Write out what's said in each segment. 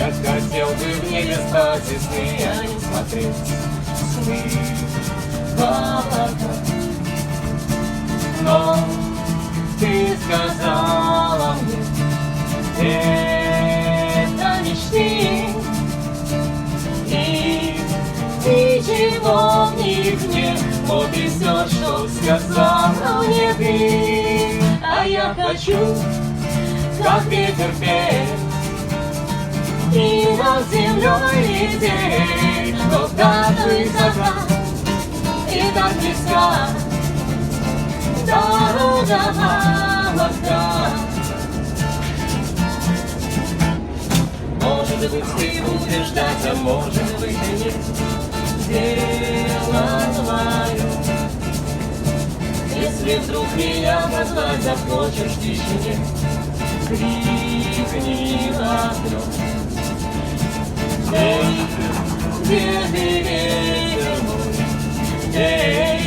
Я хотел бы в небе спать и сны, а не смотреть сны в облака. Но ты сказала мне, это мечты, и ничего в них нет. Вот и все, что сказала мне ты. А я хочу, как ветер петь, и над землей лететь, но так высока и так близка дорога молока. Может быть, ты будешь ждать, а может быть и нет. Дело твое. Если вдруг меня позвать захочешь в тишине, крикни в окно. Эй, где ты, ветер мой? Эй,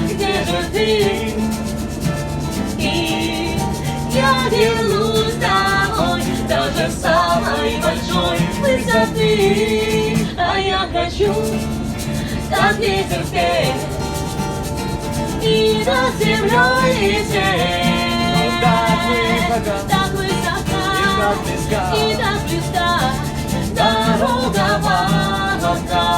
где же ты? И я вернусь домой, даже с самой большой высоты. А я хочу, как ветер петь, и над землей лететь. Так высока, и так близка дорога молока.